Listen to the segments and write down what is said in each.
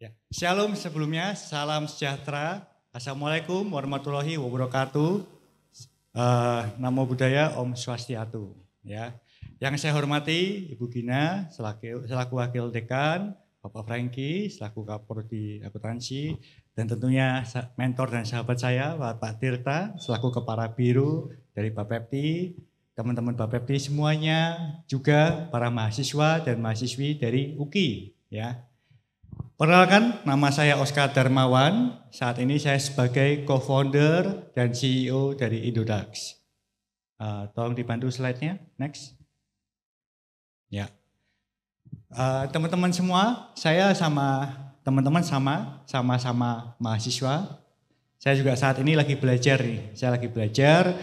Ya. Shalom sebelumnya, salam sejahtera. Assalamualaikum warahmatullahi wabarakatuh. Namo Buddhaya, Om Swastiastu. Ya. Yang saya hormati Ibu Gina selaku Wakil Dekan, Bapak Franky selaku Kaprodi Akuntansi, dan tentunya mentor dan sahabat saya Bapak Tirta selaku Kepala Biru dari Bapepti, teman-teman Bapepti semuanya, juga para mahasiswa dan mahasiswi dari UKI. Ya. Perkenalkan, nama saya Oscar Darmawan. Saat ini saya sebagai co-founder dan CEO dari Indodax. Tolong dibantu slide-nya, next. Ya, teman-teman semua, saya sama teman-teman sama-sama mahasiswa. Saya juga saat ini lagi belajar nih. Saya lagi belajar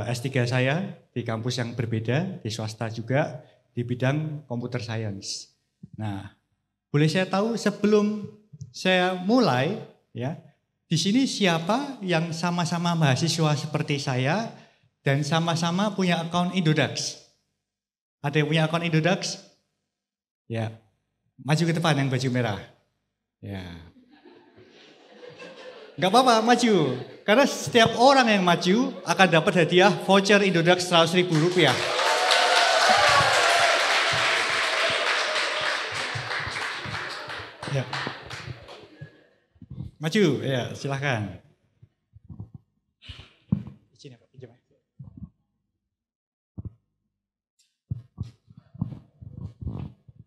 S3 saya di kampus yang berbeda, di swasta juga, di bidang computer science. Nah, boleh saya tahu sebelum saya mulai, ya, di sini siapa yang sama-sama mahasiswa seperti saya dan sama-sama punya akun Indodax? Ada yang punya akun Indodax? Ya, maju ke depan yang baju merah. Ya, nggak apa-apa, maju. Karena setiap orang yang maju akan dapat hadiah voucher Indodax Rp100.000. Ya. Maju, ya silahkan.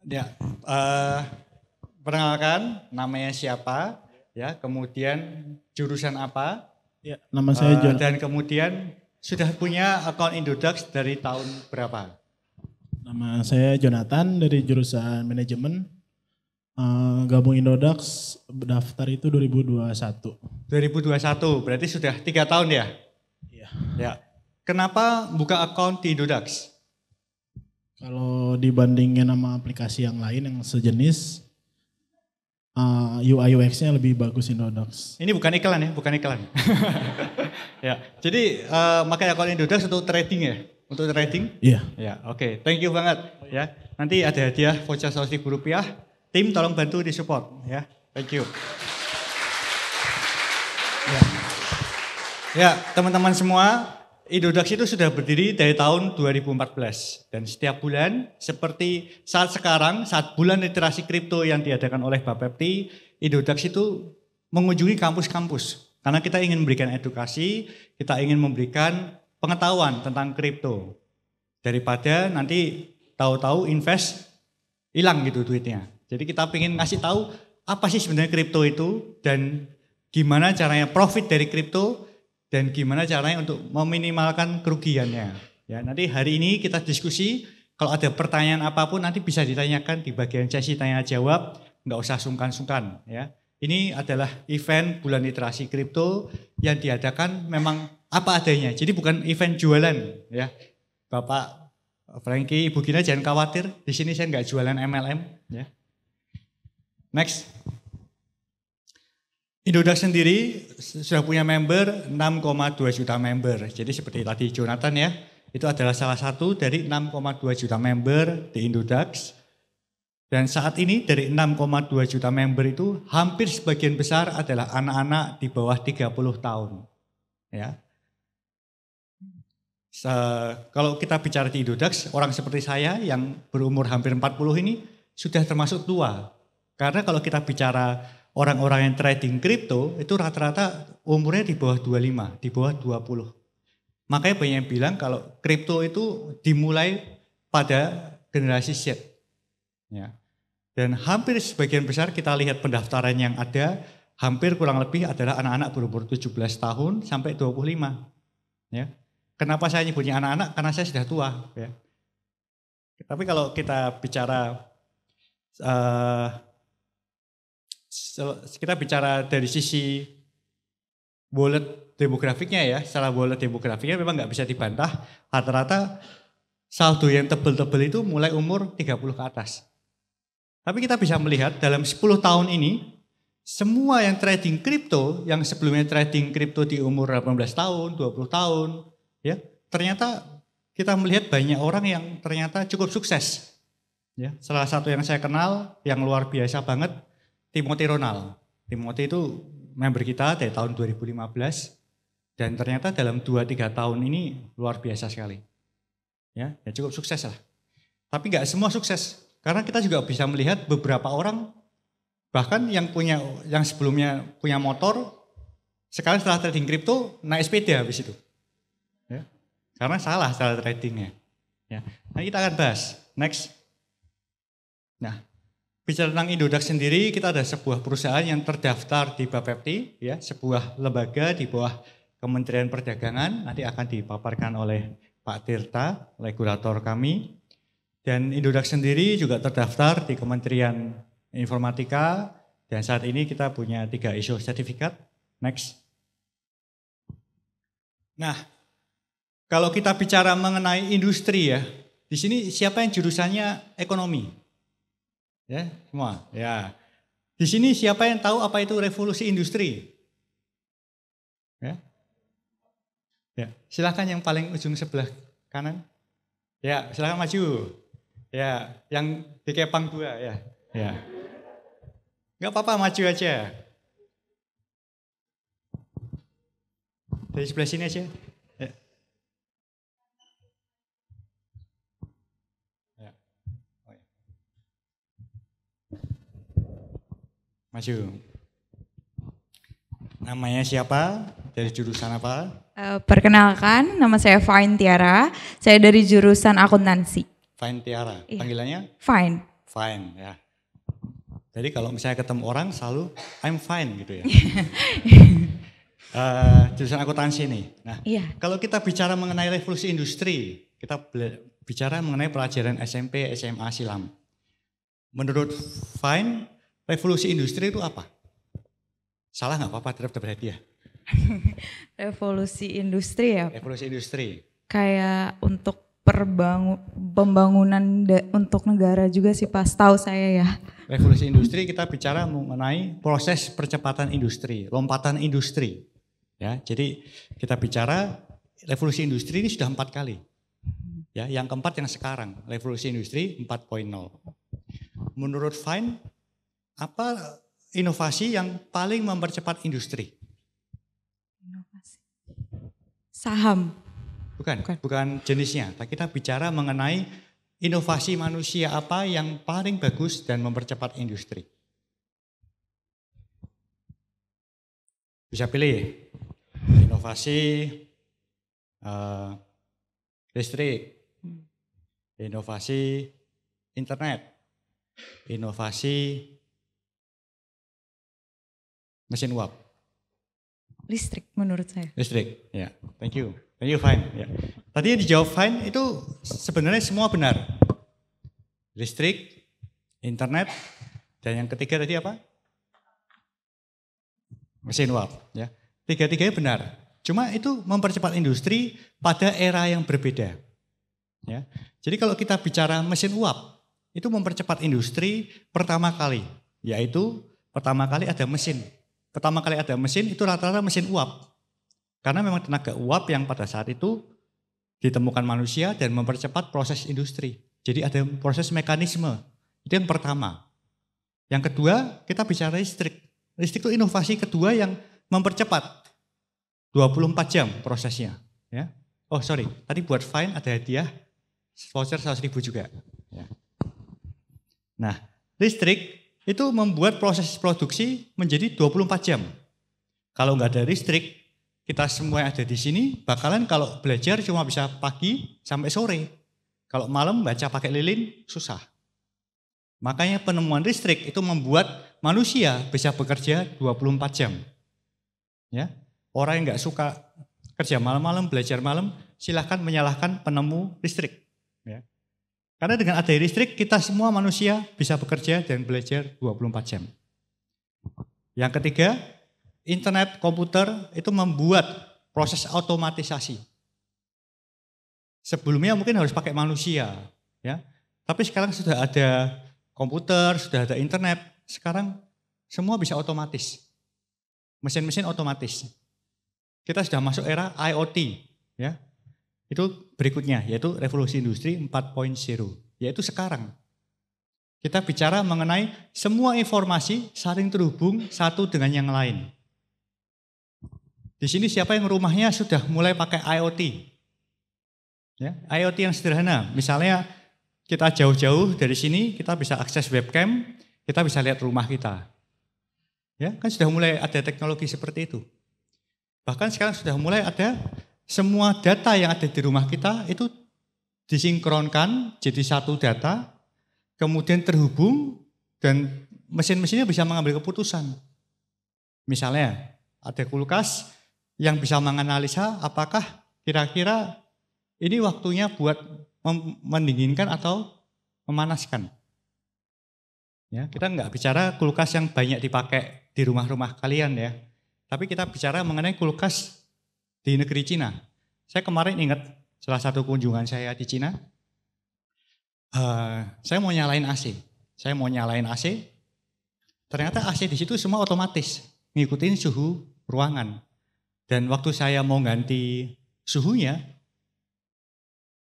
Ya, perkenalkan namanya siapa, ya, kemudian jurusan apa, ya, nama saya John. Dan kemudian sudah punya akun Indodax dari tahun berapa? Nama saya Jonathan dari jurusan manajemen. Gabung Indodax daftar itu 2021. 2021, berarti sudah 3 tahun ya? Iya. Ya. Kenapa buka akun di Indodax? Kalau dibandingin sama aplikasi yang lain yang sejenis, UI UX-nya lebih bagus Indodax. Ini bukan iklan ya, bukan iklan. Ya, jadi makanya akun Indodax untuk trading ya? Untuk trading? Iya. Ya, oke. Thank you banget. Ya, nanti ada hadiah voucher Rp100.000. Tim tolong bantu di support ya. Thank you. Ya, teman-teman semua, Indodax itu sudah berdiri dari tahun 2014 dan setiap bulan seperti saat sekarang, saat bulan literasi kripto yang diadakan oleh Bapepti, Indodax itu mengunjungi kampus-kampus karena kita ingin memberikan edukasi, kita ingin memberikan pengetahuan tentang kripto daripada nanti tahu-tahu invest hilang gitu duitnya. Jadi kita ingin ngasih tahu apa sih sebenarnya kripto itu dan gimana caranya profit dari kripto dan gimana caranya untuk meminimalkan kerugiannya. Ya, nanti hari ini kita diskusi, kalau ada pertanyaan apapun nanti bisa ditanyakan di bagian sesi tanya jawab, nggak usah sungkan-sungkan ya. Ini adalah event bulan literasi kripto yang diadakan memang apa adanya. Jadi bukan event jualan ya. Bapak Franky, Ibu Gina jangan khawatir, di sini saya nggak jualan MLM ya. Next. Indodax sendiri sudah punya member 6,2 juta member. Jadi seperti tadi Jonathan ya, itu adalah salah satu dari 6,2 juta member di Indodax. Dan saat ini dari 6,2 juta member itu hampir sebagian besar adalah anak-anak di bawah 30 tahun. Ya. Kalau kita bicara di Indodax, orang seperti saya yang berumur hampir 40 ini sudah termasuk tua. Karena kalau kita bicara orang-orang yang trading kripto itu rata-rata umurnya di bawah 25, di bawah 20. Makanya banyak yang bilang kalau kripto itu dimulai pada generasi Z. Ya. Dan hampir sebagian besar kita lihat pendaftaran yang ada, hampir kurang lebih adalah anak-anak berumur 17 tahun sampai 25. Ya. Kenapa saya nyebutnya anak-anak? Karena saya sudah tua. Ya. Tapi kalau kita bicara dari sisi wallet demografiknya ya, secara wallet demografiknya memang nggak bisa dibantah, rata-rata saldo yang tebel-tebel itu mulai umur 30 ke atas. Tapi kita bisa melihat dalam 10 tahun ini, semua yang trading kripto, yang sebelumnya trading kripto di umur 18 tahun, 20 tahun, ya ternyata kita melihat banyak orang yang ternyata cukup sukses. Ya, salah satu yang saya kenal, yang luar biasa banget, Timothy Ronald. Timothy itu member kita dari tahun 2015 dan ternyata dalam 2-3 tahun ini luar biasa sekali. Ya cukup sukses lah. Tapi nggak semua sukses. Karena kita juga bisa melihat beberapa orang bahkan yang sebelumnya punya motor, sekarang setelah trading kripto naik sepeda habis itu. Ya. Karena salah cara tradingnya. Ya. Nah kita akan bahas. Next. Nah, bicara tentang Indodax sendiri, kita ada sebuah perusahaan yang terdaftar di Bapepti, ya, sebuah lembaga di bawah Kementerian Perdagangan, nanti akan dipaparkan oleh Pak Tirta, regulator kami. Dan Indodax sendiri juga terdaftar di Kementerian Informatika, dan saat ini kita punya 3 ISO sertifikat. Next. Nah, kalau kita bicara mengenai industri ya, di sini siapa yang jurusannya ekonomi? Ya, semua. Ya. Di sini siapa yang tahu apa itu revolusi industri? Ya. Ya, silakan yang paling ujung sebelah kanan. Ya, silakan maju. Ya, yang di kepang 2 ya. Ya. Enggak apa-apa, maju aja. Dari sebelah sini aja. Ya. Ya. Oh, ya. Maju. Namanya siapa? Dari jurusan apa? Perkenalkan, nama saya Fine Tiara. Saya dari jurusan akuntansi. Fine Tiara. Iya. Panggilannya? Fine. Fine, ya. Jadi kalau misalnya ketemu orang selalu I'm fine gitu ya. Jurusan akuntansi nih. Nah, Iya. kalau kita bicara mengenai revolusi industri, kita bicara mengenai pelajaran SMP, SMA silam. Menurut Fine, revolusi industri itu apa? Salah nggak apa-apa, tetap hadiah. Revolusi industri ya. Revolusi industri. Kayak untuk pembangunan untuk negara juga sih pas tahu saya ya. Revolusi industri kita bicara mengenai proses percepatan industri, lompatan industri. Ya, jadi kita bicara revolusi industri ini sudah 4 kali. Ya, yang keempat yang sekarang, revolusi industri 4.0. Menurut Fine, apa inovasi yang paling mempercepat industri? Inovasi. Saham. Bukan jenisnya. Kita bicara mengenai inovasi manusia apa yang paling bagus dan mempercepat industri. Bisa pilih inovasi listrik, inovasi internet, inovasi mesin uap. Listrik menurut saya. Listrik, ya. Thank you, Fine. Ya. Tadi yang dijawab Fine itu sebenarnya semua benar. Listrik, internet, dan yang ketiga tadi apa? Mesin uap. Ya. Tiga-tiganya benar. Cuma itu mempercepat industri pada era yang berbeda. Ya. Jadi kalau kita bicara mesin uap, itu mempercepat industri pertama kali. Yaitu pertama kali ada mesin. Pertama kali ada mesin itu rata-rata mesin uap. Karena memang tenaga uap yang pada saat itu ditemukan manusia dan mempercepat proses industri. Jadi ada proses mekanisme. Itu yang pertama. Yang kedua kita bicara listrik. Listrik itu inovasi kedua yang mempercepat 24 jam prosesnya. Ya. Oh sorry, tadi buat Fine ada hadiah voucher 100.000 juga. Ya. Nah listrik itu membuat proses produksi menjadi 24 jam. Kalau nggak ada listrik, kita semua yang ada di sini bakalan kalau belajar cuma bisa pagi sampai sore. Kalau malam baca pakai lilin susah. Makanya penemuan listrik itu membuat manusia bisa bekerja 24 jam. Ya, orang yang nggak suka kerja malam-malam, belajar malam, silahkan menyalahkan penemu listrik. Ya. Karena dengan adanya listrik kita semua manusia bisa bekerja dan belajar 24 jam. Yang ketiga, internet, komputer itu membuat proses otomatisasi. Sebelumnya mungkin harus pakai manusia, ya. Tapi sekarang sudah ada komputer, sudah ada internet. Sekarang semua bisa otomatis. Mesin-mesin otomatis. Kita sudah masuk era IoT, ya. Itu berikutnya, yaitu revolusi industri 4.0, yaitu sekarang. Kita bicara mengenai semua informasi saling terhubung satu dengan yang lain. Di sini siapa yang rumahnya sudah mulai pakai IoT? Ya, IoT yang sederhana, misalnya kita jauh-jauh dari sini, kita bisa akses webcam, kita bisa lihat rumah kita. Ya, kan sudah mulai ada teknologi seperti itu. Bahkan sekarang sudah mulai ada semua data yang ada di rumah kita itu disinkronkan jadi satu data, kemudian terhubung dan mesin-mesinnya bisa mengambil keputusan. Misalnya ada kulkas yang bisa menganalisa apakah kira-kira ini waktunya buat mendinginkan atau memanaskan. Ya, kita nggak bicara kulkas yang banyak dipakai di rumah-rumah kalian ya. Tapi kita bicara mengenai kulkas di negeri Cina. Saya kemarin ingat salah satu kunjungan saya di Cina. Saya mau nyalain AC. Ternyata AC di situ semua otomatis ngikutin suhu ruangan. Dan waktu saya mau ganti suhunya,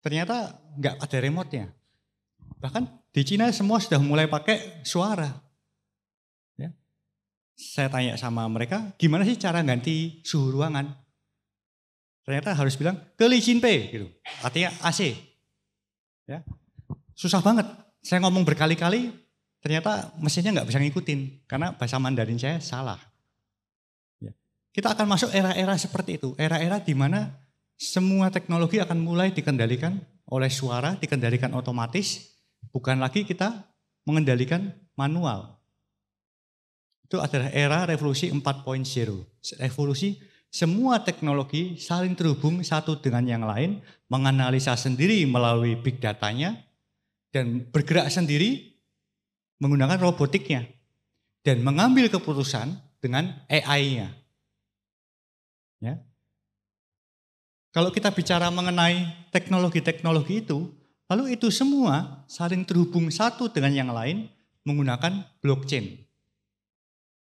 ternyata nggak ada remote-nya. Bahkan di Cina semua sudah mulai pakai suara. Ya. Saya tanya sama mereka, gimana sih cara ganti suhu ruangan? Ternyata harus bilang ke Li Jinpei gitu. Artinya AC. Ya. Susah banget. Saya ngomong berkali-kali, ternyata mesinnya nggak bisa ngikutin karena bahasa Mandarin saya salah. Ya. Kita akan masuk era-era seperti itu, era-era di mana semua teknologi akan mulai dikendalikan oleh suara, dikendalikan otomatis, bukan lagi kita mengendalikan manual. Itu adalah era revolusi 4.0. Revolusi semua teknologi saling terhubung satu dengan yang lain, menganalisa sendiri melalui big datanya, dan bergerak sendiri menggunakan robotiknya. Dan mengambil keputusan dengan AI-nya. Ya. Kalau kita bicara mengenai teknologi-teknologi itu, lalu itu semua saling terhubung satu dengan yang lain menggunakan blockchain.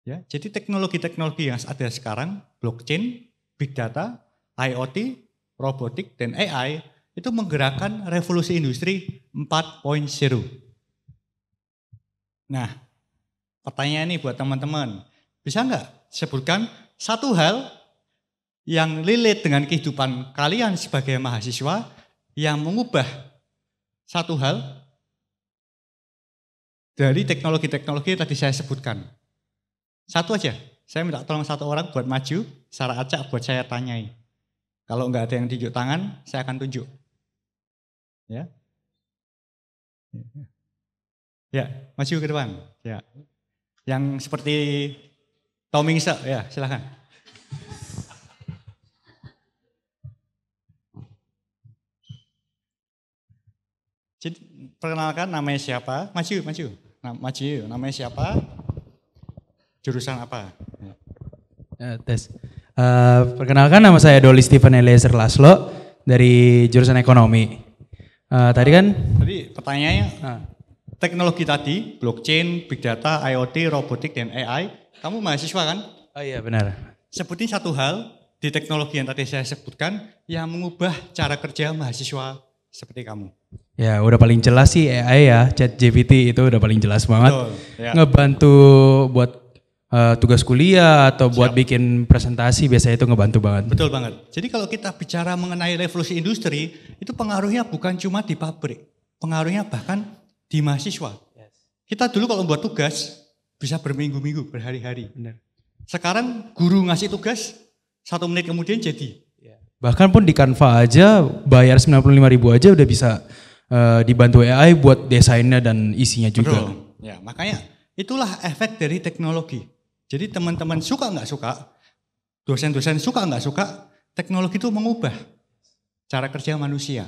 Ya, jadi teknologi-teknologi yang ada sekarang, blockchain, big data, IoT, robotik, dan AI itu menggerakkan revolusi industri 4.0. Nah, pertanyaan ini buat teman-teman, bisa nggak sebutkan satu hal yang relate dengan kehidupan kalian sebagai mahasiswa yang mengubah satu hal dari teknologi-teknologi yang tadi saya sebutkan. Satu aja, saya minta tolong satu orang buat maju, secara acak buat saya tanyai. Kalau nggak ada yang tunjuk tangan, saya akan tunjuk. Ya, ya, maju ke depan. Ya, yang seperti Tommy Ngisa, ya silakan. Jadi, perkenalkan namanya siapa? Maju. Maju, namanya siapa? Jurusan apa? Tes. Perkenalkan nama saya Doli Stephen Eliezer Laslo dari jurusan ekonomi. Tadi pertanyaannya, teknologi tadi, blockchain, big data, IoT, robotik, dan AI, kamu mahasiswa kan? Oh iya benar. Sebutin satu hal di teknologi yang tadi saya sebutkan yang mengubah cara kerja mahasiswa seperti kamu. Ya udah paling jelas sih AI ya, ChatGPT itu udah paling jelas banget. Betul, ya. Ngebantu buat tugas kuliah atau buat bikin presentasi biasanya itu ngebantu banget. Betul banget. Jadi kalau kita bicara mengenai revolusi industri, itu pengaruhnya bukan cuma di pabrik, pengaruhnya bahkan di mahasiswa. Yes. Kita dulu kalau buat tugas bisa berminggu-minggu, berhari-hari. Benar. Sekarang guru ngasih tugas, 1 menit kemudian jadi. Bahkan pun di Canva aja bayar 95.000 aja udah bisa dibantu AI buat desainnya dan isinya juga. Betul. Ya, makanya itulah efek dari teknologi. Jadi teman-teman suka nggak suka, dosen-dosen suka nggak suka, teknologi itu mengubah cara kerja manusia.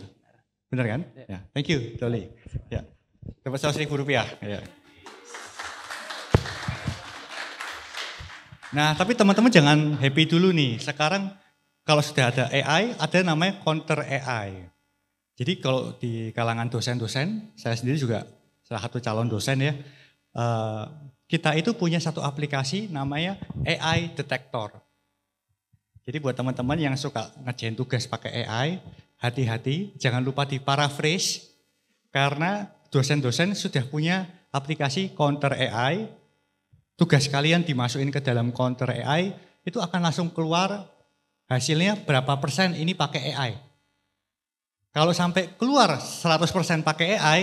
Benar kan? Ya, thank you, Doli. Ya, dapat 100.000 rupiah. Ya. Nah, tapi teman-teman jangan happy dulu nih. Sekarang kalau sudah ada AI, ada namanya counter AI. Jadi kalau di kalangan dosen-dosen, saya sendiri juga salah satu calon dosen ya, kita itu punya satu aplikasi namanya AI Detector. Jadi buat teman-teman yang suka ngerjain tugas pakai AI, hati-hati, jangan lupa di paraphrase, karena dosen-dosen sudah punya aplikasi counter AI, tugas kalian dimasukin ke dalam counter AI, itu akan langsung keluar hasilnya berapa persen ini pakai AI. Kalau sampai keluar 100% pakai AI,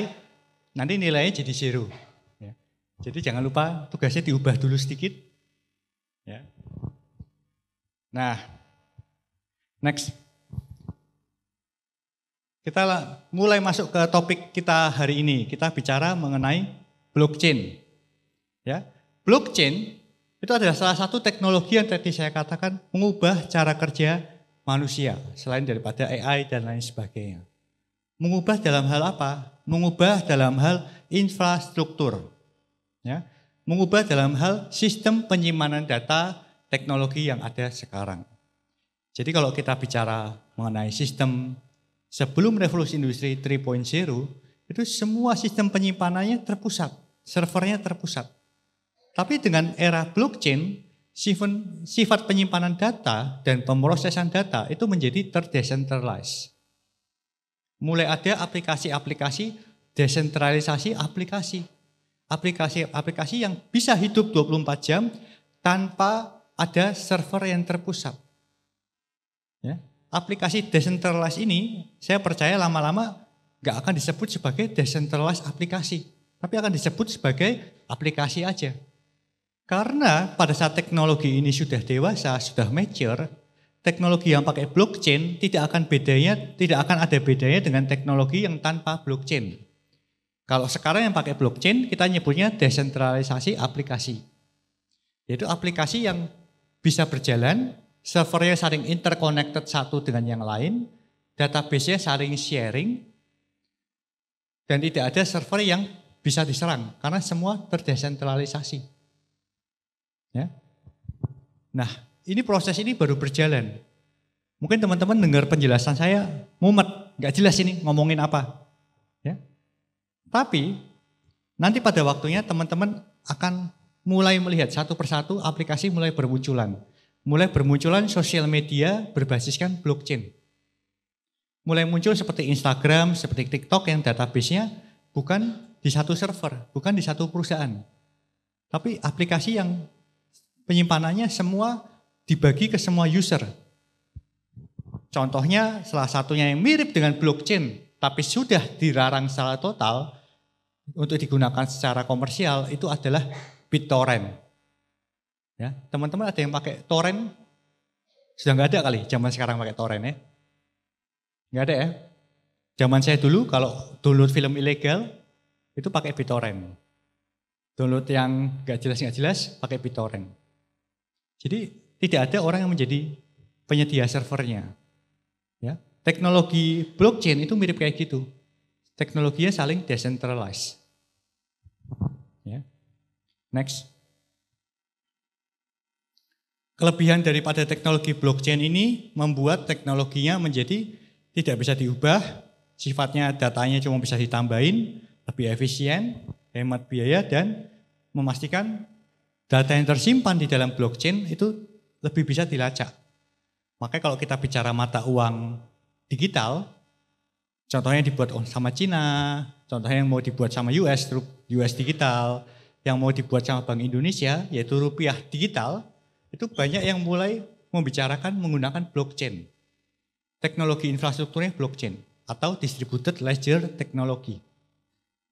nanti nilainya jadi zero. Ya. Jadi jangan lupa tugasnya diubah dulu sedikit. Ya. Nah, next. Kita mulai masuk ke topik kita hari ini. Kita bicara mengenai blockchain. Ya. Blockchain itu adalah salah satu teknologi yang tadi saya katakan mengubah cara kerja manusia. Selain daripada AI dan lain sebagainya. Mengubah dalam hal apa? Mengubah dalam hal infrastruktur. Ya. Mengubah dalam hal sistem penyimpanan data teknologi yang ada sekarang. Jadi kalau kita bicara mengenai sistem sebelum revolusi industri 3.0, itu semua sistem penyimpanannya terpusat, servernya terpusat. Tapi dengan era blockchain, sifat penyimpanan data dan pemrosesan data itu menjadi terdesentralized. Mulai ada aplikasi-aplikasi, desentralisasi aplikasi. Aplikasi-aplikasi yang bisa hidup 24 jam tanpa ada server yang terpusat. Ya. Aplikasi decentralized ini, saya percaya lama-lama gak akan disebut sebagai decentralized aplikasi. Tapi akan disebut sebagai aplikasi aja. Karena pada saat teknologi ini sudah dewasa, sudah mature, teknologi yang pakai blockchain tidak akan ada bedanya dengan teknologi yang tanpa blockchain. Kalau sekarang yang pakai blockchain, kita nyebutnya desentralisasi aplikasi. Yaitu aplikasi yang bisa berjalan, servernya saling interconnected satu dengan yang lain, database-nya saling sharing, dan tidak ada server yang bisa diserang, karena semua terdesentralisasi. Ya. Nah, ini proses ini baru berjalan. Mungkin teman-teman dengar penjelasan saya, mumet, gak jelas ini ngomongin apa. Ya. Tapi, nanti pada waktunya teman-teman akan mulai melihat satu persatu aplikasi mulai bermunculan. Mulai bermunculan sosial media berbasiskan blockchain. Mulai muncul seperti Instagram, seperti TikTok yang database-nya bukan di satu server, bukan di satu perusahaan. Tapi aplikasi yang penyimpanannya semua dibagi ke semua user. Contohnya salah satunya yang mirip dengan blockchain, tapi sudah dilarang secara total untuk digunakan secara komersial, itu adalah BitTorrent. Ya, teman-teman ada yang pakai torrent? Sudah nggak ada kali zaman sekarang pakai torrent ya? Nggak ada ya? Zaman saya dulu kalau download film ilegal itu pakai BitTorrent. Download yang nggak jelas pakai BitTorrent. Jadi tidak ada orang yang menjadi penyedia servernya. Ya, teknologi blockchain itu mirip kayak gitu. Teknologinya saling decentralized. Ya. Next. Kelebihan daripada teknologi blockchain ini membuat teknologinya menjadi tidak bisa diubah, sifatnya datanya cuma bisa ditambahin, lebih efisien, hemat biaya, dan memastikan data yang tersimpan di dalam blockchain itu lebih bisa dilacak. Makanya kalau kita bicara mata uang digital, contohnya dibuat sama Cina, contohnya yang mau dibuat sama US digital, yang mau dibuat sama Bank Indonesia, yaitu rupiah digital, itu banyak yang mulai membicarakan menggunakan blockchain. Teknologi infrastrukturnya blockchain atau distributed ledger teknologi.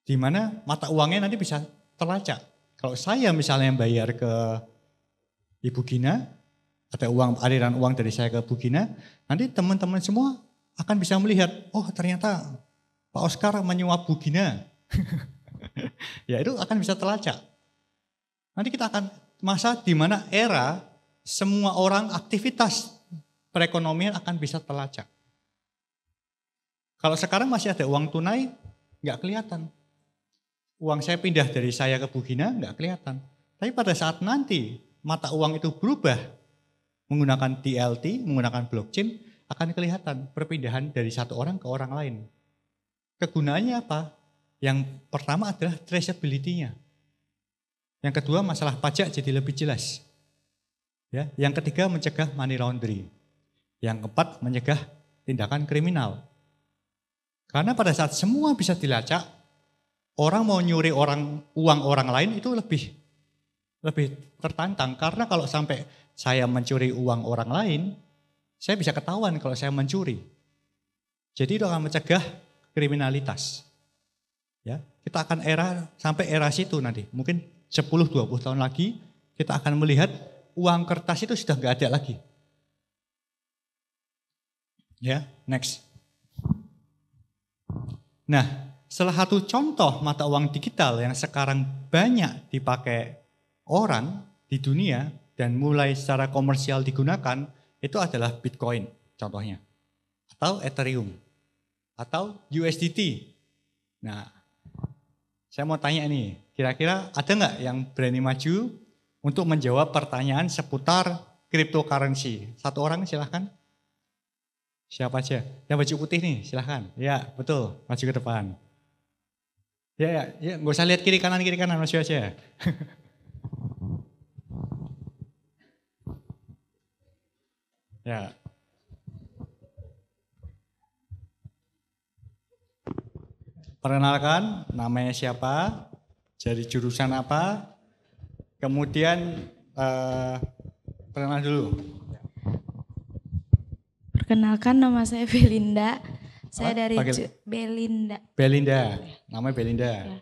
Di mana mata uangnya nanti bisa terlacak. Kalau saya misalnya bayar ke Ibu Gina, ada aliran uang dari saya ke Bu Gina, nanti teman-teman semua akan bisa melihat, oh ternyata Pak Oscar menyuap Bu Gina. Ya itu akan bisa terlacak. Nanti kita akan masa di mana era semua orang aktivitas perekonomian akan bisa terlacak. Kalau sekarang masih ada uang tunai, nggak kelihatan. Uang saya pindah dari saya ke Bu Gina, nggak kelihatan. Tapi pada saat nanti mata uang itu berubah menggunakan DLT, menggunakan blockchain, akan kelihatan perpindahan dari satu orang ke orang lain. Kegunaannya apa? Yang pertama adalah traceability-nya. Yang kedua masalah pajak jadi lebih jelas. Ya, yang ketiga mencegah money laundering. Yang keempat mencegah tindakan kriminal. Karena pada saat semua bisa dilacak, orang mau nyuri uang orang lain itu lebih tertantang. Karena kalau sampai saya mencuri uang orang lain, saya bisa ketahuan kalau saya mencuri. Jadi itu akan mencegah kriminalitas. Ya, kita akan sampai era situ nanti. Mungkin 10-20 tahun lagi kita akan melihat uang kertas itu sudah nggak ada lagi. Ya, next. Nah, salah satu contoh mata uang digital yang sekarang banyak dipakai orang di dunia dan mulai secara komersial digunakan itu adalah Bitcoin contohnya. Atau Ethereum. Atau USDT. Nah, saya mau tanya nih, kira-kira ada nggak yang berani maju untuk menjawab pertanyaan seputar cryptocurrency? Satu orang silahkan. Siapa aja? Yang baju putih nih, silahkan. Ya, betul. Maju ke depan. Ya, nggak usah lihat kiri kanan, maju aja. Ya. Perkenalkan, namanya siapa, dari jurusan apa, kemudian perkenalan dulu. Perkenalkan, nama saya Belinda. Saya dari Belinda. Namanya Belinda. Ya.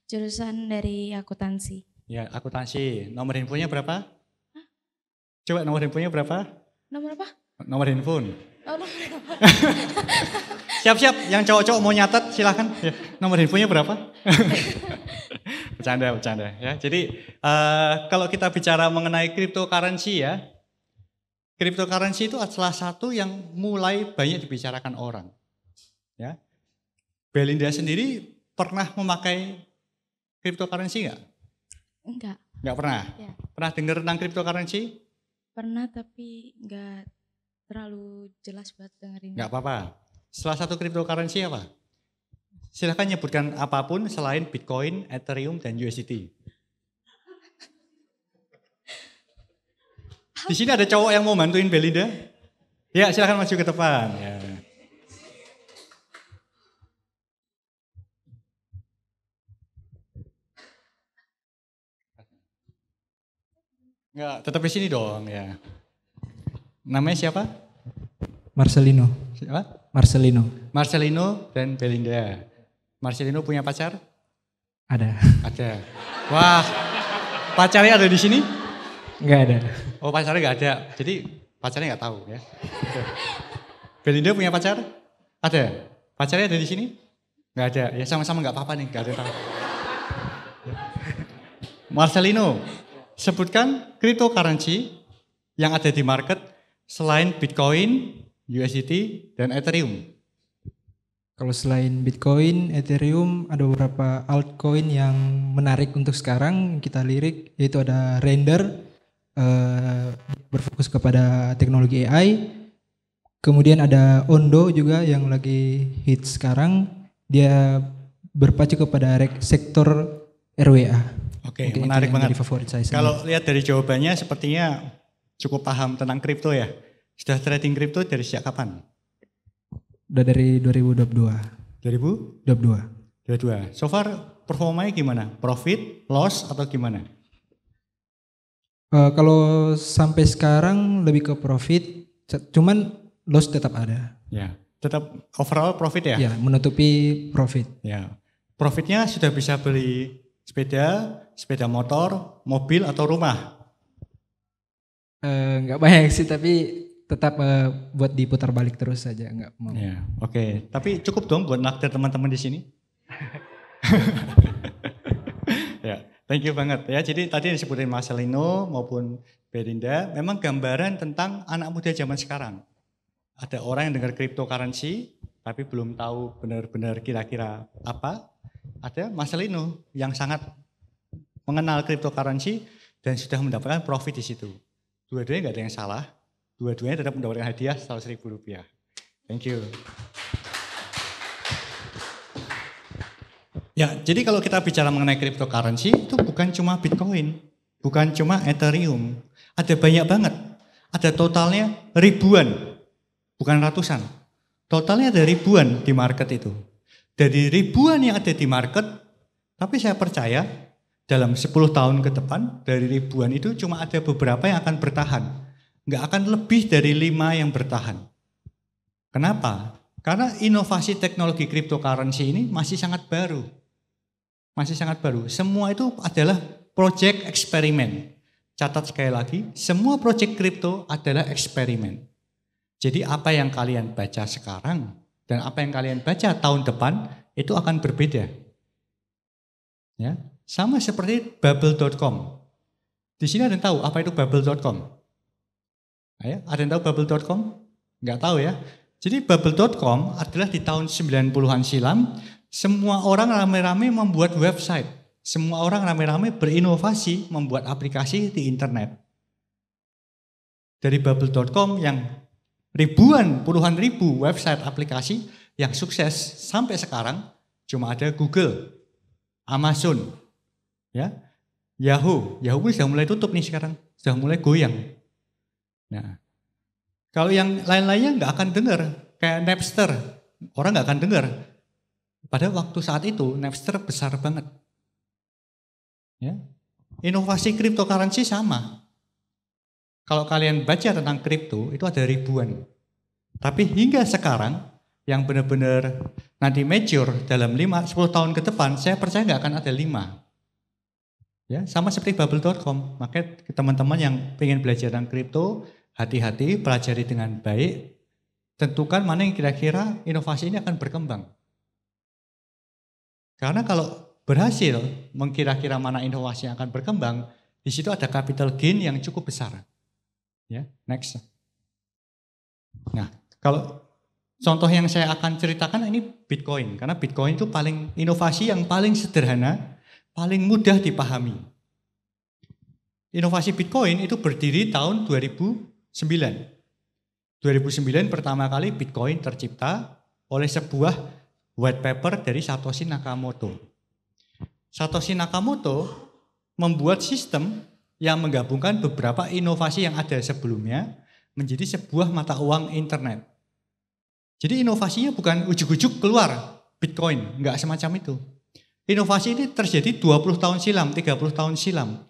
Jurusan dari akuntansi. Ya, akuntansi. Nomor handphonenya berapa? Hah? Coba nomor handphonenya berapa? Nomor apa? Nomor handphone. Oh, nomor apa? Siap-siap, yang cowok-cowok mau nyatet silahkan. Ya, nomor handphonenya berapa? Bercanda ya. Jadi kalau kita bicara mengenai cryptocurrency ya, cryptocurrency itu salah satu yang mulai banyak dibicarakan orang. Ya. Belinda sendiri pernah memakai cryptocurrency enggak? Enggak. Enggak pernah? Ya. Pernah dengar tentang cryptocurrency? Pernah tapi enggak terlalu jelas buat dengerin. Enggak apa-apa. Salah satu cryptocurrency apa? Silahkan nyebutkan apapun selain Bitcoin, Ethereum, dan USDT. Di sini ada cowok yang mau bantuin Belinda? Ya, silahkan maju ke depan. Ya. Enggak, tetap di sini dong ya. Namanya siapa? Marcelino. Siapa? Marcelino dan Belinda. Marcelino punya pacar? Ada. Wah, pacarnya ada di sini? Enggak ada. Oh, pacarnya enggak ada. Jadi pacarnya enggak tahu ya. Belinda punya pacar? Ada. Pacarnya ada di sini? Enggak ada. Ya sama-sama enggak apa-apa nih, enggak ada yang tahu. Marcelino, sebutkan cryptocurrency yang ada di market selain Bitcoin, USDT, dan Ethereum. Kalau selain Bitcoin, Ethereum, ada beberapa altcoin yang menarik untuk sekarang kita lirik, yaitu ada Render, berfokus kepada teknologi AI. Kemudian ada Ondo juga yang lagi hit sekarang, dia berpacu kepada sektor RWA. Oke, mungkin menarik banget. Favorit saya kalau lihat dari jawabannya sepertinya cukup paham tentang kripto ya. Sudah trading kripto dari sejak kapan? Udah dari 2022. 2022. So far performanya gimana? Profit, loss atau gimana? Kalau sampai sekarang lebih ke profit, cuman loss tetap ada. Ya, tetap overall profit ya? Ya, menutupi profit. Ya, profitnya sudah bisa beli sepeda motor, mobil atau rumah? Nggak banyak sih, tapi tetap buat diputar balik terus saja, nggak mau. Ya, oke. Tapi cukup dong buat naktir teman-teman di sini. Ya, thank you banget ya. Jadi tadi disebutin Marcelino maupun Belinda, memang gambaran tentang anak muda zaman sekarang. Ada orang yang dengar cryptocurrency, tapi belum tahu benar-benar kira-kira apa. Ada Marcelino yang sangat mengenal cryptocurrency dan sudah mendapatkan profit di situ. Dua-duanya nggak ada yang salah. Dua-duanya tetap mendapatkan hadiah Rp100.000. Thank you. Ya, jadi kalau kita bicara mengenai cryptocurrency itu bukan cuma Bitcoin, bukan cuma Ethereum. Ada banyak banget. Ada totalnya ribuan, bukan ratusan. Totalnya ada ribuan di market itu. Dari ribuan yang ada di market, Tapi saya percaya dalam 10 tahun ke depan dari ribuan itu cuma ada beberapa yang akan bertahan. Nggak akan lebih dari 5 yang bertahan. Kenapa? Karena inovasi teknologi cryptocurrency ini masih sangat baru. Masih sangat baru. Semua itu adalah project eksperimen. Catat sekali lagi, semua project kripto adalah eksperimen. Jadi apa yang kalian baca sekarang dan apa yang kalian baca tahun depan itu akan berbeda. Ya, sama seperti bubble.com. Di sini ada yang tahu apa itu bubble.com? Ayo, ada yang tahu bubble.com? Enggak tahu ya. Jadi bubble.com adalah di tahun 90-an silam, semua orang rame-rame membuat website. Semua orang rame-rame berinovasi membuat aplikasi di internet. Dari bubble.com yang ribuan, puluhan ribu website aplikasi yang sukses sampai sekarang cuma ada Google, Amazon, ya, Yahoo pun sudah mulai tutup nih sekarang, sudah mulai goyang. Nah, kalau yang lain-lainnya nggak akan dengar, kayak Napster, orang nggak akan dengar. Pada waktu saat itu Napster besar banget. Ya, inovasi cryptocurrency sama. Kalau kalian baca tentang kripto itu ada ribuan. Tapi hingga sekarang yang benar-benar nanti mature dalam 5-10 tahun ke depan, saya percaya nggak akan ada 5. Ya, sama seperti bubble.com. Makanya teman-teman yang pengen belajar tentang kripto, hati-hati, pelajari dengan baik, tentukan mana yang kira-kira inovasi ini akan berkembang. Karena kalau berhasil mengkira-kira mana inovasi yang akan berkembang, di situ ada capital gain yang cukup besar. Ya, next. Nah, kalau contoh yang saya akan ceritakan ini Bitcoin, karena Bitcoin itu paling inovasi yang paling sederhana, paling mudah dipahami. Inovasi Bitcoin itu berdiri tahun 2009. 2009 pertama kali Bitcoin tercipta oleh sebuah white paper dari Satoshi Nakamoto. Satoshi Nakamoto membuat sistem yang menggabungkan beberapa inovasi yang ada sebelumnya menjadi sebuah mata uang internet. Jadi inovasinya bukan ujuk-ujuk keluar Bitcoin, enggak semacam itu. Inovasi ini terjadi 20 tahun silam, 30 tahun silam.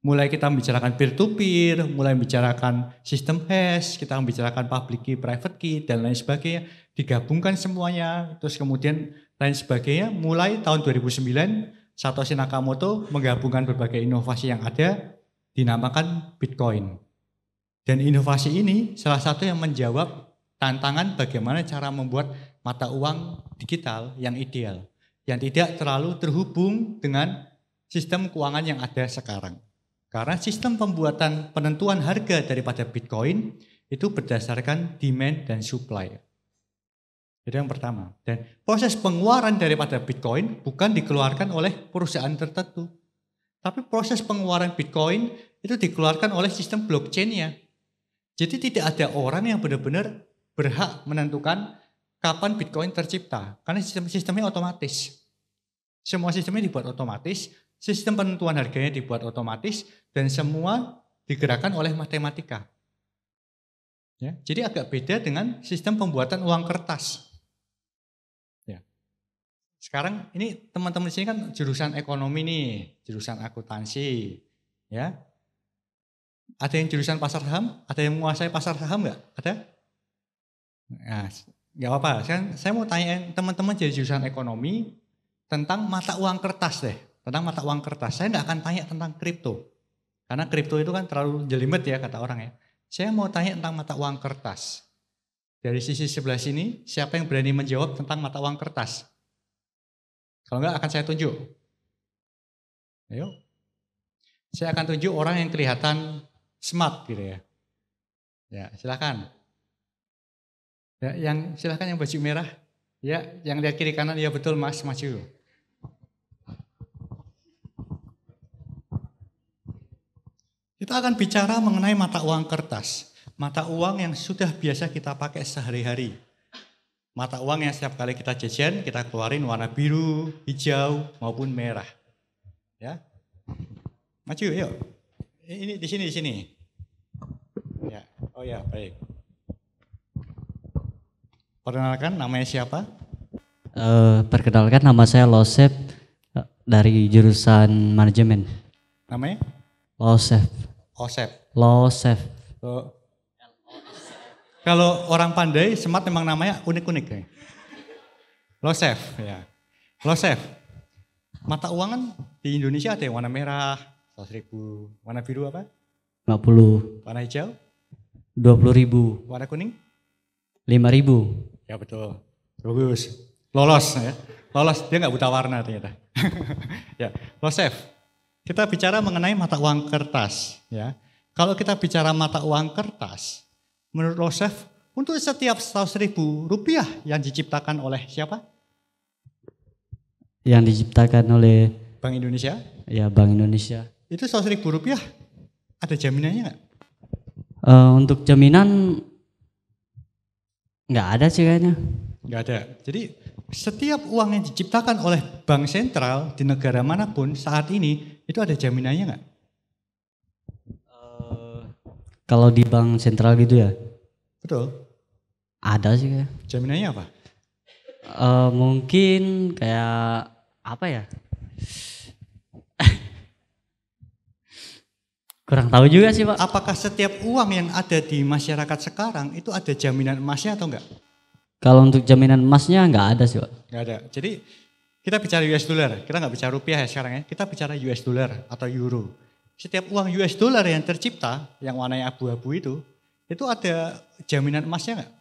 Mulai kita membicarakan peer-to-peer, mulai membicarakan sistem hash, kita membicarakan public key, private key, dan lain sebagainya. Digabungkan semuanya, terus kemudian lain sebagainya. Mulai tahun 2009, Satoshi Nakamoto menggabungkan berbagai inovasi yang ada, dinamakan Bitcoin. Dan inovasi ini salah satu yang menjawab tantangan bagaimana cara membuat mata uang digital yang ideal. Yang tidak terlalu terhubung dengan sistem keuangan yang ada sekarang. Karena sistem pembuatan penentuan harga daripada Bitcoin itu berdasarkan demand dan supply. Itu yang pertama. Dan proses pengeluaran daripada Bitcoin bukan dikeluarkan oleh perusahaan tertentu. Tapi proses pengeluaran Bitcoin itu dikeluarkan oleh sistem blockchain-nya. Jadi tidak ada orang yang benar-benar berhak menentukan kapan Bitcoin tercipta. Karena sistemnya otomatis. Semua sistemnya dibuat otomatis, sistem penentuan harganya dibuat otomatis, dan semua digerakkan oleh matematika. Ya, jadi agak beda dengan sistem pembuatan uang kertas. Ya. Sekarang ini teman-teman di sini kan jurusan ekonomi nih, jurusan akuntansi, ya. Ada yang jurusan pasar saham? Ada yang menguasai pasar saham nggak? Ada? Nah, nggak apa-apa. Saya mau tanya teman-teman jadi jurusan ekonomi tentang mata uang kertas deh. Tentang mata uang kertas. Saya nggak akan tanya tentang kripto. Karena kripto itu kan terlalu jelimet ya kata orang ya. Saya mau tanya tentang mata uang kertas. Dari sisi sebelah sini, siapa yang berani menjawab tentang mata uang kertas? Kalau enggak akan saya tunjuk. Ayo. Saya akan tunjuk orang yang kelihatan smart gitu ya. Ya, silakan. Ya, silakan yang baju merah. Ya, yang lihat kiri kanan, ya betul Mas, maju. Kita akan bicara mengenai mata uang kertas. Mata uang yang sudah biasa kita pakai sehari-hari. Mata uang yang setiap kali kita jajan, kita keluarin warna biru, hijau, maupun merah. Ya, maju yuk. Ini di sini. Ya, oh ya, baik. Perkenalkan namanya siapa? Perkenalkan nama saya Losep. Dari jurusan manajemen. Namanya? LOSEF. OSEP. LOSEF. So, kalau orang pandai, Smart memang namanya unik-unik kayak. LOSEF, ya. LOSEF. Mata uang kan di Indonesia ada yang warna merah, 100.000. Warna biru apa? 50. Warna hijau? 20.000. Warna kuning? 5.000. Ya betul. Bagus. Lolos ya. Lolos, dia nggak buta warna ternyata. Ya, LOSEF. Kita bicara mengenai mata uang kertas. Ya, kalau kita bicara mata uang kertas, menurut LOSEF, untuk setiap 100.000 rupiah yang diciptakan oleh siapa? Yang diciptakan oleh Bank Indonesia. ya Bank Indonesia. Itu 100.000 rupiah, ada jaminannya nggak? Untuk jaminan nggak ada sih kayaknya. Nggak ada. Jadi setiap uang yang diciptakan oleh bank sentral di negara manapun saat ini, itu ada jaminannya nggak? Kalau di bank sentral gitu ya? Betul. Ada sih kayak. Jaminannya apa? Mungkin kayak apa ya? Kurang tahu juga sih Pak. Apakah setiap uang yang ada di masyarakat sekarang itu ada jaminan emasnya atau enggak? Kalau untuk jaminan emasnya nggak ada sih Pak. Nggak ada. Jadi kita bicara US dollar, kita nggak bicara rupiah ya sekarang ya. Kita bicara US dollar atau euro. Setiap uang US dollar yang tercipta, yang warnanya abu-abu itu ada jaminan emasnya nggak?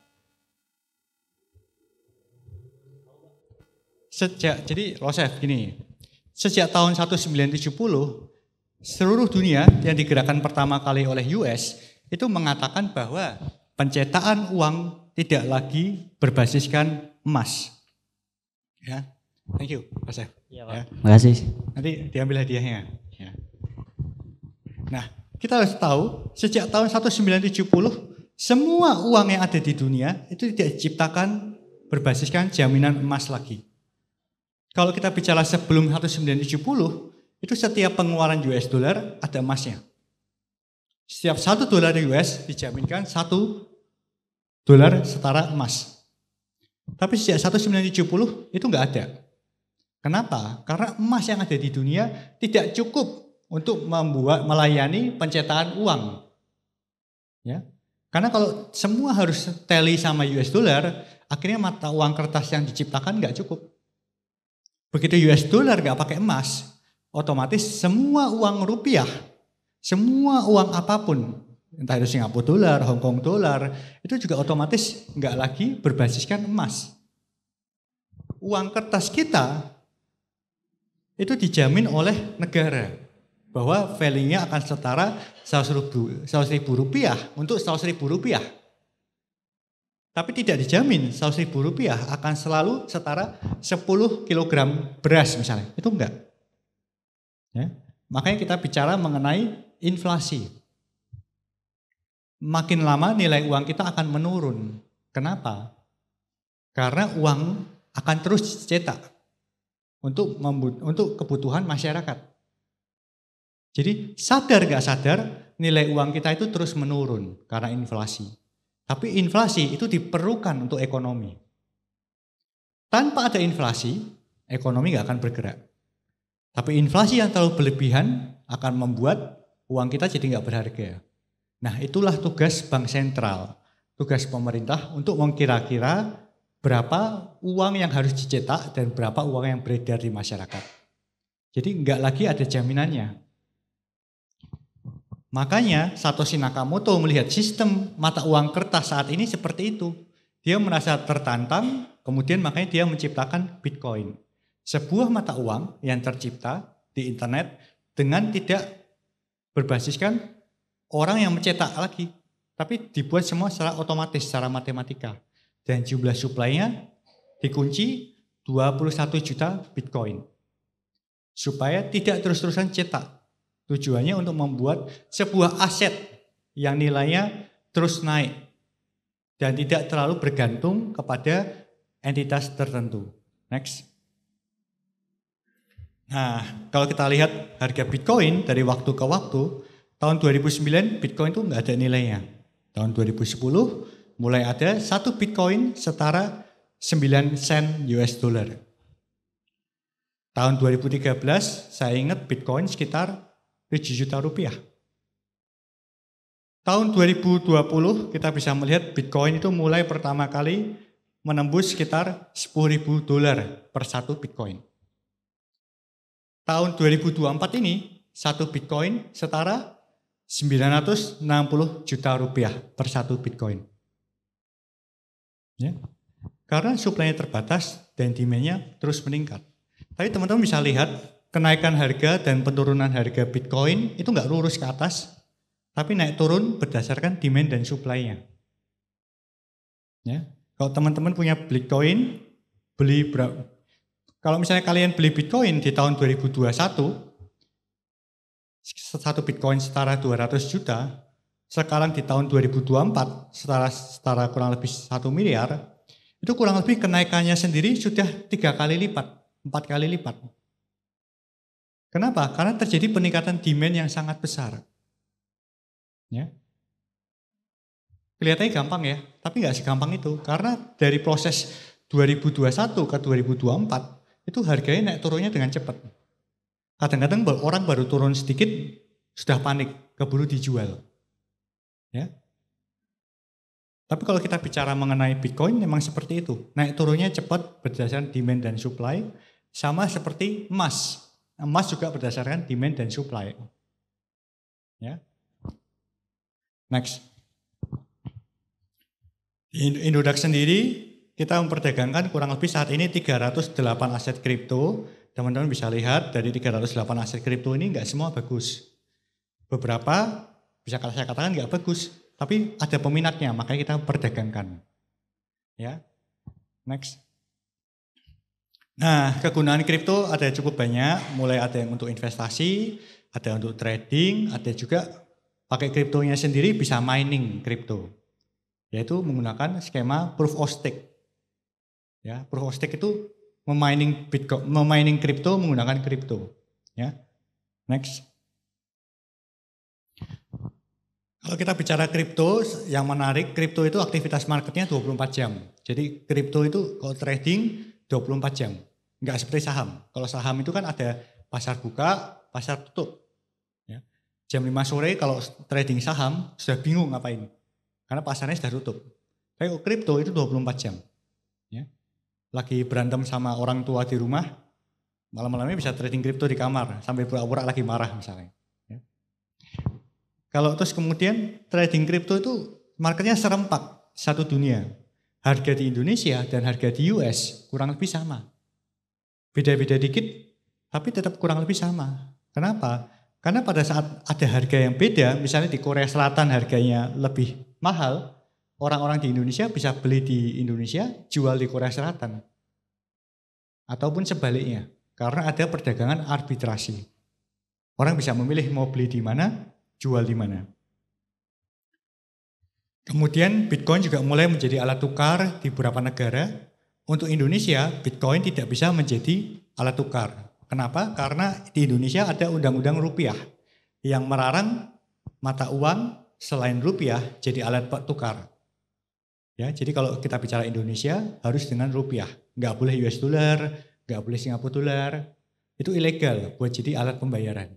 Jadi LOSEF gini, sejak tahun 1970 seluruh dunia yang digerakkan pertama kali oleh US itu mengatakan bahwa pencetakan uang tidak lagi berbasiskan emas. Ya, thank you, LOSEF. Iya Pak. Ya. Makasih. Nanti diambil hadiahnya. Ya. Nah, kita harus tahu sejak tahun 1970 semua uang yang ada di dunia itu tidak diciptakan berbasiskan jaminan emas lagi. Kalau kita bicara sebelum 1970, itu setiap pengeluaran US dollar ada emasnya. Setiap $1 US dijaminkan $1 setara emas. Tapi sejak 1970 itu enggak ada. Kenapa? Karena emas yang ada di dunia tidak cukup untuk melayani pencetakan uang. Ya. Karena kalau semua harus tally sama US dollar, akhirnya mata uang kertas yang diciptakan enggak cukup. Begitu US dollar enggak pakai emas, otomatis semua uang rupiah, semua uang apapun, entah itu Singapura dolar, Hong Kong dolar, itu juga otomatis enggak lagi berbasiskan emas. Uang kertas kita itu dijamin oleh negara bahwa value-nya akan setara 100.000 rupiah untuk 100.000 rupiah. Tapi tidak dijamin 100.000 rupiah akan selalu setara 10 kg beras misalnya. Itu enggak. Ya. Makanya kita bicara mengenai inflasi. Makin lama nilai uang kita akan menurun. Kenapa? Karena uang akan terus dicetak untuk kebutuhan masyarakat. Jadi sadar gak sadar nilai uang kita itu terus menurun karena inflasi. Tapi inflasi itu diperlukan untuk ekonomi. Tanpa ada inflasi, ekonomi gak akan bergerak. Tapi inflasi yang terlalu berlebihan akan membuat uang kita jadi gak berharga. Nah, itulah tugas bank sentral, tugas pemerintah untuk mengkira-kira berapa uang yang harus dicetak dan berapa uang yang beredar di masyarakat. Jadi enggak lagi ada jaminannya. Makanya Satoshi Nakamoto melihat sistem mata uang kertas saat ini seperti itu. Dia merasa tertantang, kemudian makanya dia menciptakan Bitcoin. Sebuah mata uang yang tercipta di internet dengan tidak berbasiskan orang yang mencetak lagi. Tapi dibuat semua secara otomatis, secara matematika. Dan jumlah supply-nya dikunci 21 juta Bitcoin. Supaya tidak terus-terusan cetak. Tujuannya untuk membuat sebuah aset yang nilainya terus naik. Dan tidak terlalu bergantung kepada entitas tertentu. Next. Nah, kalau kita lihat harga Bitcoin dari waktu ke waktu, tahun 2009 Bitcoin itu nggak ada nilainya. Tahun 2010 mulai ada 1 Bitcoin setara 9 sen US dollar. Tahun 2013 saya ingat Bitcoin sekitar 7 juta rupiah. Tahun 2020 kita bisa melihat Bitcoin itu mulai pertama kali menembus sekitar $10.000 per satu Bitcoin. Tahun 2024 ini satu Bitcoin setara 960 juta rupiah per satu Bitcoin. Ya. Karena supply-nya terbatas dan demand-nya terus meningkat. Tapi teman-teman bisa lihat kenaikan harga dan penurunan harga Bitcoin itu nggak lurus ke atas, tapi naik turun berdasarkan demand dan supply-nya. Ya. Kalau teman-teman punya Bitcoin, beli berapa? Kalau misalnya kalian beli Bitcoin di tahun 2021, satu Bitcoin setara 200 juta, sekarang di tahun 2024 setara kurang lebih 1 miliar, itu kurang lebih kenaikannya sendiri sudah 3 kali lipat. 4 kali lipat. Kenapa? Karena terjadi peningkatan demand yang sangat besar. Ya. Kelihatannya gampang ya, tapi nggak segampang itu. Karena dari proses 2021 ke 2024, itu harganya naik turunnya dengan cepat. Kadang-kadang orang baru turun sedikit, sudah panik, keburu dijual. Ya. Tapi kalau kita bicara mengenai Bitcoin, memang seperti itu. Naik turunnya cepat berdasarkan demand dan supply. Sama seperti emas. Emas juga berdasarkan demand dan supply. Ya. Next. Di Indodax sendiri kita memperdagangkan kurang lebih saat ini 308 aset kripto. Teman-teman bisa lihat dari 308 aset kripto ini nggak semua bagus. Beberapa bisa saya katakan nggak bagus, tapi ada peminatnya, makanya kita perdagangkan. Ya. Next. Nah, kegunaan kripto ada cukup banyak, mulai ada yang untuk investasi, ada untuk trading, ada juga pakai kriptonya sendiri bisa mining kripto. Yaitu menggunakan skema proof of stake. Ya, proof of stake itu memining Bitcoin, memining kripto menggunakan kripto. Ya. Next. Kalau kita bicara kripto, yang menarik kripto itu aktivitas marketnya 24 jam. Jadi kripto itu kalau trading 24 jam. Enggak seperti saham. Kalau saham itu kan ada pasar buka, pasar tutup. Ya. Jam 5 sore kalau trading saham sudah bingung ngapain. Karena pasarnya sudah tutup. Tapi kripto itu 24 jam. Ya. Lagi berantem sama orang tua di rumah, malam-malamnya bisa trading kripto di kamar. Sampai pura-pura lagi marah misalnya. Ya. Kalau terus kemudian trading kripto itu marketnya serempak satu dunia. Harga di Indonesia dan harga di US kurang lebih sama. Beda-beda dikit, tapi tetap kurang lebih sama. Kenapa? Karena pada saat ada harga yang beda, misalnya di Korea Selatan harganya lebih mahal, orang-orang di Indonesia bisa beli di Indonesia, jual di Korea Selatan. Ataupun sebaliknya, karena ada perdagangan arbitrasi. Orang bisa memilih mau beli di mana, jual di mana. Kemudian Bitcoin juga mulai menjadi alat tukar di beberapa negara. Untuk Indonesia, Bitcoin tidak bisa menjadi alat tukar. Kenapa? Karena di Indonesia ada undang-undang rupiah yang melarang mata uang selain rupiah jadi alat tukar. Ya, jadi kalau kita bicara Indonesia harus dengan rupiah. Nggak boleh US dollar, nggak boleh Singapura dollar. Itu ilegal buat jadi alat pembayaran.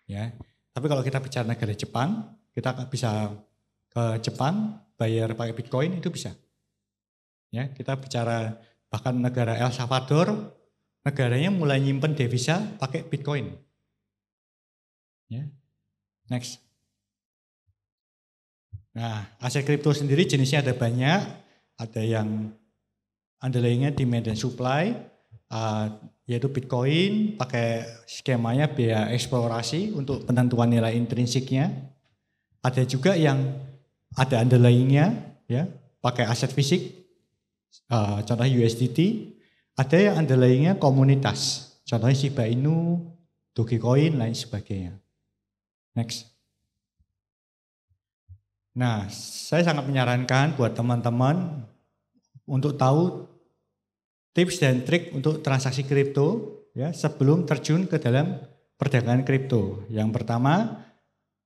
Ya. Tapi kalau kita bicara negara Jepang, kita bisa ke Jepang bayar pakai Bitcoin itu bisa. Ya, kita bicara bahkan negara El Salvador, negaranya mulai nyimpen devisa pakai Bitcoin. Ya. Next. Nah, aset kripto sendiri jenisnya ada banyak, ada yang underlying-nya demand dan supply, yaitu Bitcoin pakai skemanya biaya eksplorasi untuk penentuan nilai intrinsiknya. Ada juga yang ada underlying-nya, ya, pakai aset fisik. Contohnya USDT, ada yang underlying-nya komunitas, contohnya Shiba Inu, Dogecoin, lain sebagainya. Next. Nah, saya sangat menyarankan buat teman-teman untuk tahu tips dan trik untuk transaksi kripto ya sebelum terjun ke dalam perdagangan kripto. Yang pertama,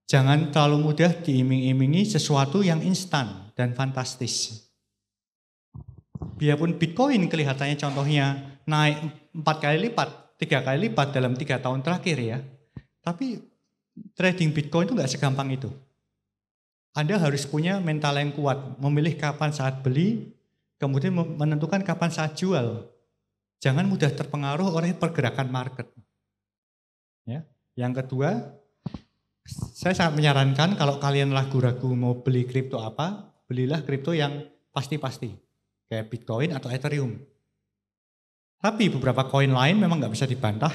jangan terlalu mudah diiming-imingi sesuatu yang instan dan fantastis. Biarpun Bitcoin kelihatannya contohnya naik 4 kali lipat, 3 kali lipat dalam 3 tahun terakhir ya. Tapi trading Bitcoin itu nggak segampang itu. Anda harus punya mental yang kuat, memilih kapan saat beli, kemudian menentukan kapan saat jual. Jangan mudah terpengaruh oleh pergerakan market. Ya. Yang kedua, saya sangat menyarankan kalau kalian ragu-ragu mau beli kripto apa, belilah kripto yang pasti-pasti, kayak Bitcoin atau Ethereum. Tapi beberapa koin lain memang nggak bisa dibantah.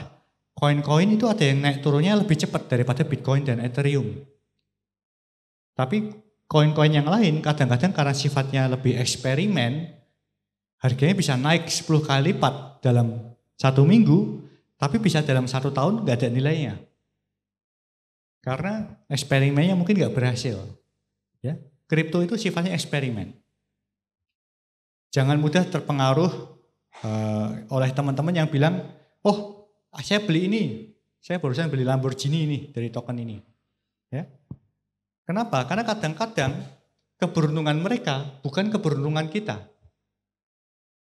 Koin-koin itu ada yang naik turunnya lebih cepat daripada Bitcoin dan Ethereum. Tapi koin-koin yang lain kadang-kadang karena sifatnya lebih eksperimen, harganya bisa naik 10 kali lipat dalam 1 minggu, tapi bisa dalam 1 tahun nggak ada nilainya. Karena eksperimennya mungkin nggak berhasil. Ya, kripto itu sifatnya eksperimen. Jangan mudah terpengaruh oleh teman-teman yang bilang, oh saya beli ini, saya barusan beli Lamborghini ini dari token ini. Ya. Kenapa? Karena kadang-kadang keberuntungan mereka bukan keberuntungan kita.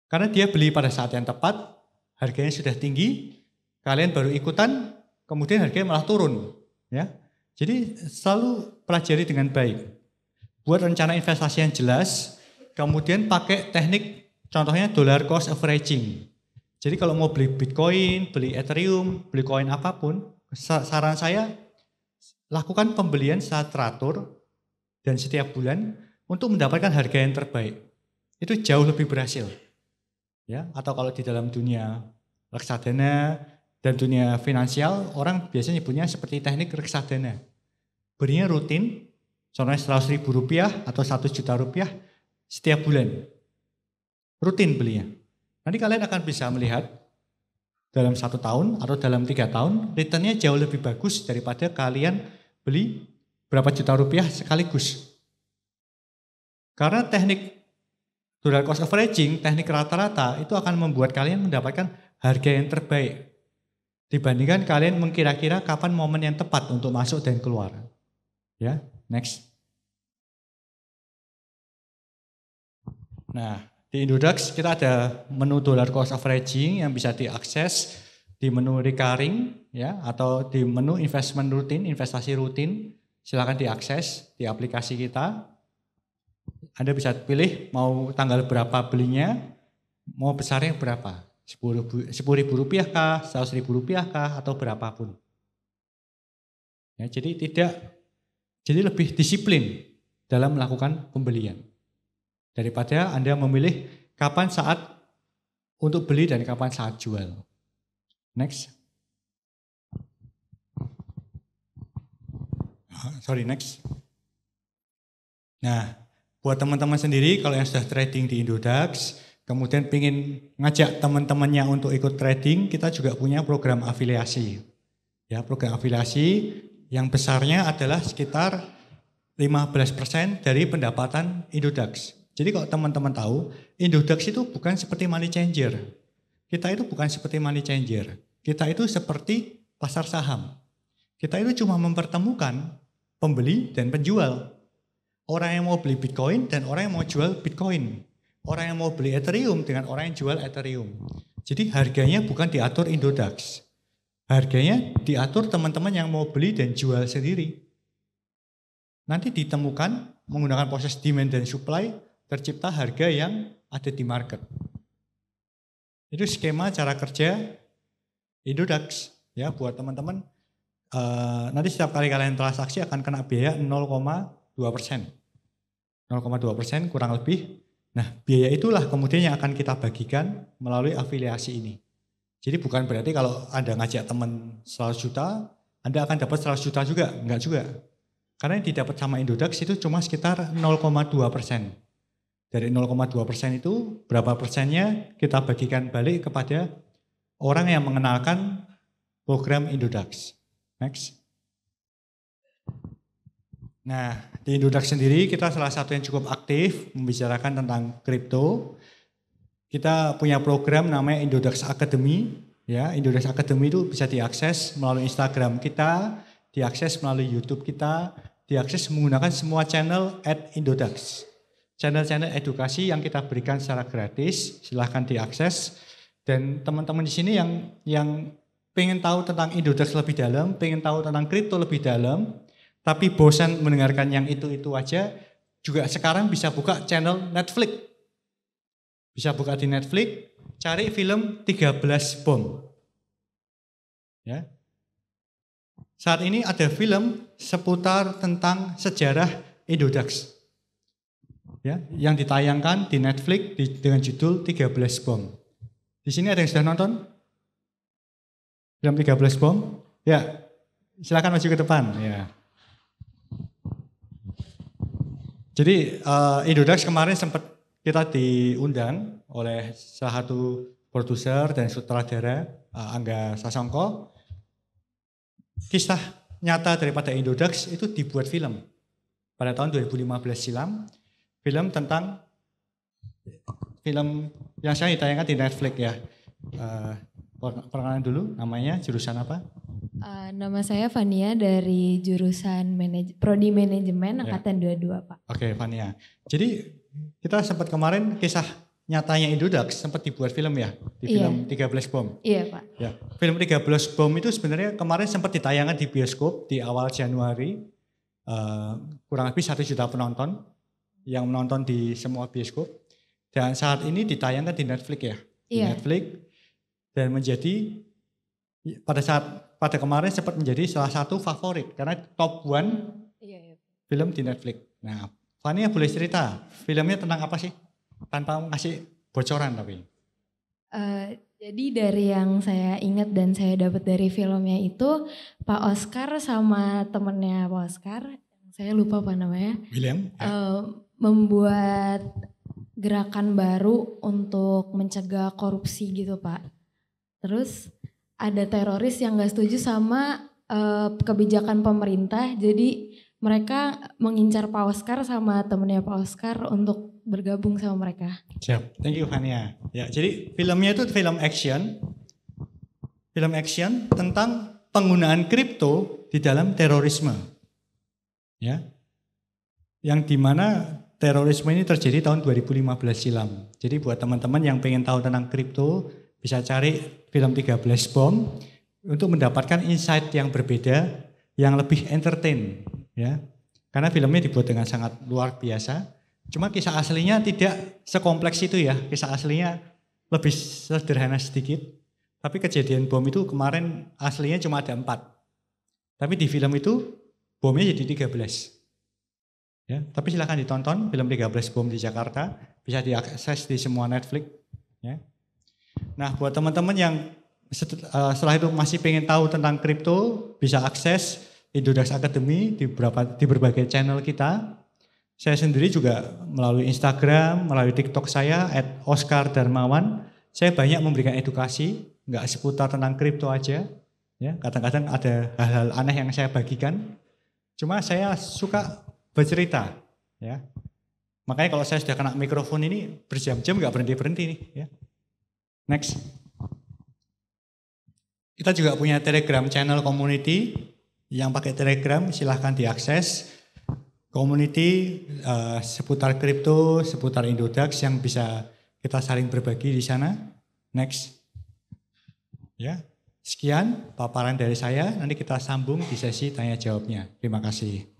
Karena dia beli pada saat yang tepat, harganya sudah tinggi, kalian baru ikutan, kemudian harganya malah turun. Ya, jadi selalu pelajari dengan baik. Buat rencana investasi yang jelas, kemudian pakai teknik contohnya dollar cost averaging. Jadi kalau mau beli Bitcoin, beli Ethereum, beli koin apapun, saran saya lakukan pembelian secara teratur dan setiap bulan untuk mendapatkan harga yang terbaik. Itu jauh lebih berhasil. Ya, atau kalau di dalam dunia reksadana dan dunia finansial, orang biasanya nyebutnya seperti teknik reksadana. Belinya rutin, contohnya Rp100.000 atau Rp1.000.000 setiap bulan. Rutin belinya. Nanti kalian akan bisa melihat dalam 1 tahun atau dalam 3 tahun, returnnya jauh lebih bagus daripada kalian beli berapa juta rupiah sekaligus. Karena teknik dollar cost averaging, teknik rata-rata itu akan membuat kalian mendapatkan harga yang terbaik. Dibandingkan kalian mengkira-kira kapan momen yang tepat untuk masuk dan keluar. Ya, next. Nah, di Indodax kita ada menu dollar cost averaging yang bisa diakses di menu recurring ya atau di menu investment rutin, investasi rutin. Silakan diakses di aplikasi kita. Anda bisa pilih mau tanggal berapa belinya, mau besarnya berapa. Rp10.000 kah, Rp100.000 kah, atau berapapun. Ya, jadi lebih disiplin dalam melakukan pembelian. Daripada Anda memilih kapan saat untuk beli dan kapan saat jual. Next. Next. Nah, buat teman-teman sendiri kalau yang sudah trading di Indodax, kemudian ingin ngajak teman-temannya untuk ikut trading, kita juga punya program afiliasi. Ya, program afiliasi yang besarnya adalah sekitar 15% dari pendapatan Indodax. Jadi kalau teman-teman tahu, Indodax itu bukan seperti money changer. Kita itu bukan seperti money changer. Kita itu seperti pasar saham. Kita itu cuma mempertemukan pembeli dan penjual. Orang yang mau beli Bitcoin dan orang yang mau jual Bitcoin. Orang yang mau beli Ethereum dengan orang yang jual Ethereum. Jadi harganya bukan diatur Indodax. Harganya diatur teman-teman yang mau beli dan jual sendiri. Nanti ditemukan menggunakan proses demand dan supply, tercipta harga yang ada di market. Itu skema cara kerja Indodax ya buat teman-teman. Nanti setiap kali kalian transaksi akan kena biaya 0,2%. 0,2% kurang lebih. Nah, biaya itulah kemudian yang akan kita bagikan melalui afiliasi ini. Jadi bukan berarti kalau Anda ngajak teman 100 juta, Anda akan dapat 100 juta juga, enggak juga. Karena yang didapat sama Indodax itu cuma sekitar 0,2%. Dari 0,2% itu berapa persennya kita bagikan balik kepada orang yang mengenalkan program Indodax. Next. Nah, di Indodax sendiri kita salah satu yang cukup aktif membicarakan tentang kripto. Kita punya program namanya Indodax Academy. Ya, Indodax Academy itu bisa diakses melalui Instagram kita, diakses melalui YouTube kita, diakses menggunakan semua channel @Indodax. Channel-channel edukasi yang kita berikan secara gratis, silahkan diakses. Dan teman-teman di sini yang pengen tahu tentang Indodax lebih dalam, pengen tahu tentang kripto lebih dalam, tapi bosan mendengarkan yang itu-itu aja, juga sekarang bisa buka channel Netflix. Bisa buka di Netflix, cari film 13 Bom. Ya. Saat ini ada film seputar tentang sejarah Indodax. Ya, yang ditayangkan di Netflix dengan judul 13 Bom. Di sini ada yang sudah nonton? Film 13 Bom? Ya, silakan maju ke depan. Ya. Jadi Indodax kemarin sempat kita diundang oleh salah satu produser dan sutradara Angga Sasongko. Kisah nyata daripada Indodax itu dibuat film pada tahun 2015 silam. Film tentang film yang saya ditayangkan di Netflix ya. Perkenalan dulu, namanya jurusan apa? Nama saya Fania dari jurusan Prodi Manajemen Angkatan 22 Pak. Oke Fania. Jadi kita sempat kemarin kisah nyatanya Indodax sempat dibuat film ya. Di film 13 Bom. Iya Pak. Ya. Film 13 Bom itu sebenarnya kemarin sempat ditayangkan di bioskop di awal Januari. Kurang lebih 1 juta penonton yang menonton di semua bioskop. Dan saat ini ditayangkan di Netflix ya. Di Netflix. Dan menjadi pada kemarin sempat menjadi salah satu favorit karena top 1 film di Netflix. Nah, Fania boleh cerita filmnya tentang apa sih? Tanpa ngasih bocoran tapi. Jadi dari yang saya ingat dan saya dapat dari filmnya itu Pak Oscar sama temennya Pak Oscar, saya lupa apa namanya, William membuat gerakan baru untuk mencegah korupsi gitu Pak. Terus ada teroris yang gak setuju sama kebijakan pemerintah, jadi mereka mengincar Pak Oscar sama temennya Pak Oscar untuk bergabung sama mereka. Siap, thank you Fania. Ya, jadi filmnya itu film action tentang penggunaan kripto di dalam terorisme. Ya, yang dimana terorisme ini terjadi tahun 2015 silam. Jadi buat teman-teman yang pengen tahu tentang kripto, bisa cari film 13 Bom untuk mendapatkan insight yang berbeda, yang lebih entertain. Ya, karena filmnya dibuat dengan sangat luar biasa. Cuma kisah aslinya tidak sekompleks itu ya. Kisah aslinya lebih sederhana sedikit. Tapi kejadian bom itu kemarin aslinya cuma ada 4. Tapi di film itu bomnya jadi 13. Ya, tapi silahkan ditonton film 13 Bom di Jakarta. Bisa diakses di semua Netflix. Ya. Nah buat teman-teman yang setelah itu masih pengen tahu tentang kripto, bisa akses Indodax Academy di berbagai channel kita. Saya sendiri juga melalui Instagram, melalui TikTok saya @OscarDarmawan, saya banyak memberikan edukasi, nggak seputar tentang kripto aja. Ya, kadang-kadang ada hal-hal aneh yang saya bagikan. Cuma saya suka bercerita. Ya. Makanya kalau saya sudah kena mikrofon ini berjam-jam nggak berhenti-berhenti nih. Ya. Next. Kita juga punya Telegram channel community. Yang pakai Telegram silahkan diakses. Community seputar kripto, seputar Indodax yang bisa kita saling berbagi di sana. Next. Ya, sekian paparan dari saya. Nanti kita sambung di sesi tanya jawabnya. Terima kasih.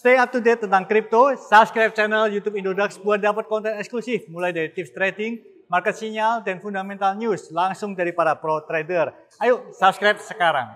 Stay up to date tentang kripto, subscribe channel YouTube Indodax buat dapat konten eksklusif mulai dari tips trading, market sinyal, dan fundamental news langsung dari para pro trader. Ayo subscribe sekarang.